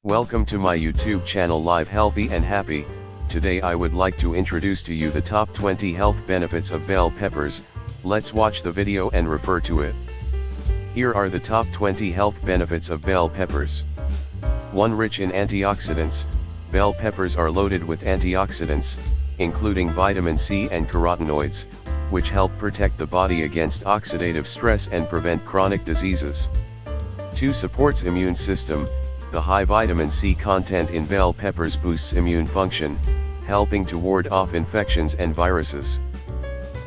Welcome to my YouTube channel Live Healthy and Happy. Today I would like to introduce to you the top 20 health benefits of bell peppers. Let's watch the video and refer to it. Here are the top 20 health benefits of bell peppers. 1. Rich in antioxidants. Bell peppers are loaded with antioxidants, including vitamin C and carotenoids, which help protect the body against oxidative stress and prevent chronic diseases. 2. Supports immune system. The high vitamin C content in bell peppers boosts immune function, helping to ward off infections and viruses.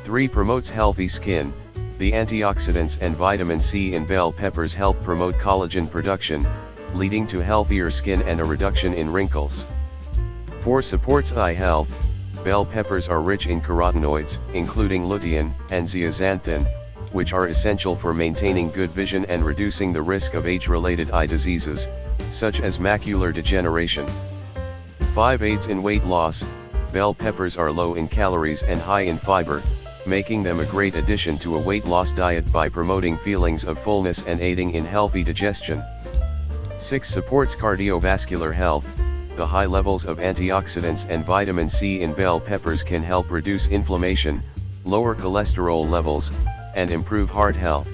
3. Promotes healthy skin. The antioxidants and vitamin C in bell peppers help promote collagen production, leading to healthier skin and a reduction in wrinkles. 4. Supports eye health. Bell peppers are rich in carotenoids, including lutein and zeaxanthin, which are essential for maintaining good vision and reducing the risk of age-related eye diseases, such as macular degeneration. 5. Aids in weight loss. Bell peppers are low in calories and high in fiber, making them a great addition to a weight loss diet by promoting feelings of fullness and aiding in healthy digestion. 6. Supports cardiovascular health. The high levels of antioxidants and vitamin C in bell peppers can help reduce inflammation, lower cholesterol levels, and improve heart health.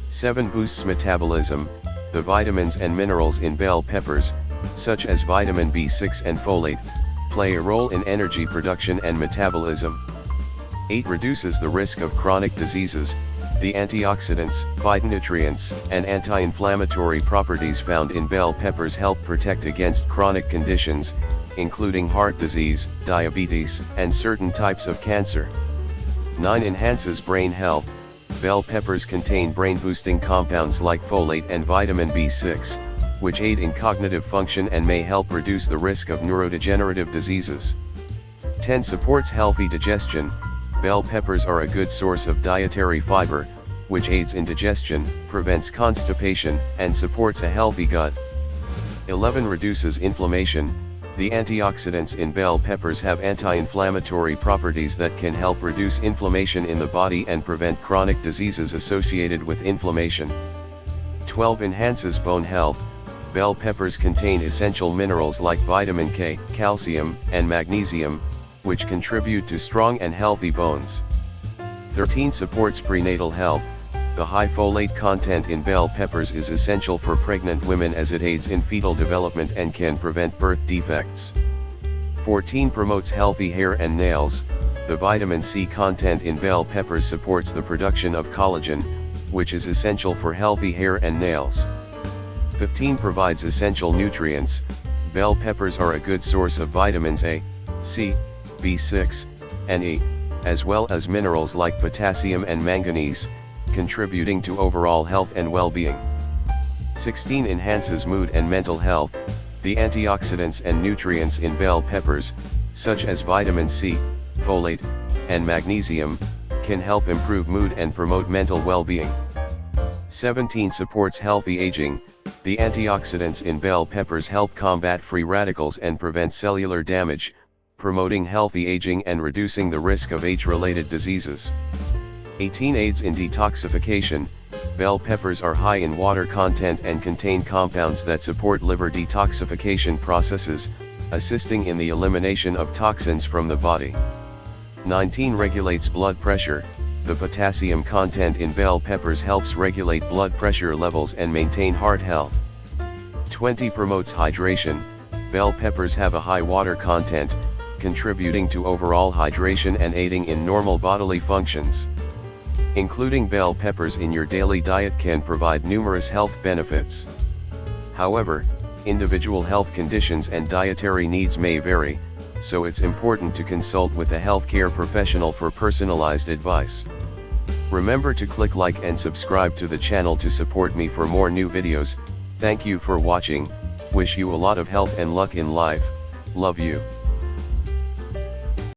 7. Boosts metabolism. The vitamins and minerals in bell peppers, such as vitamin B6 and folate, play a role in energy production and metabolism. 8. Reduces the risk of chronic diseases. The antioxidants, phytonutrients, and anti-inflammatory properties found in bell peppers help protect against chronic conditions, including heart disease, diabetes, and certain types of cancer. 9. Enhances brain health. Bell peppers contain brain-boosting compounds like folate and vitamin B6, which aid in cognitive function and may help reduce the risk of neurodegenerative diseases. 10. Supports healthy digestion. Bell peppers are a good source of dietary fiber, which aids in digestion, prevents constipation, and supports a healthy gut. 11. Reduces inflammation. The antioxidants in bell peppers have anti-inflammatory properties that can help reduce inflammation in the body and prevent chronic diseases associated with inflammation. 12. Enhances bone health. Bell peppers contain essential minerals like vitamin K, calcium, and magnesium, which contribute to strong and healthy bones. 13. Supports prenatal health. The high folate content in bell peppers is essential for pregnant women as it aids in fetal development and can prevent birth defects. 14. Promotes healthy hair and nails. The vitamin C content in bell peppers supports the production of collagen, which is essential for healthy hair and nails. 15. Provides essential nutrients. Bell peppers are a good source of vitamins A, C, B6, and E, as well as minerals like potassium and manganese, contributing to overall health and well-being. 16. Enhances mood and mental health. The antioxidants and nutrients in bell peppers, such as vitamin C, folate, and magnesium, can help improve mood and promote mental well-being. 17. Supports healthy aging. The antioxidants in bell peppers help combat free radicals and prevent cellular damage, promoting healthy aging and reducing the risk of age-related diseases. 18. Aids in detoxification. Bell peppers are high in water content and contain compounds that support liver detoxification processes, assisting in the elimination of toxins from the body. 19. Regulates blood pressure. The potassium content in bell peppers helps regulate blood pressure levels and maintain heart health. 20. Promotes hydration. Bell peppers have a high water content, contributing to overall hydration and aiding in normal bodily functions. Including bell peppers in your daily diet can provide numerous health benefits. However, individual health conditions and dietary needs may vary, so it's important to consult with a healthcare professional for personalized advice. Remember to click like and subscribe to the channel to support me for more new videos. Thank you for watching. Wish you a lot of health and luck in life. Love you.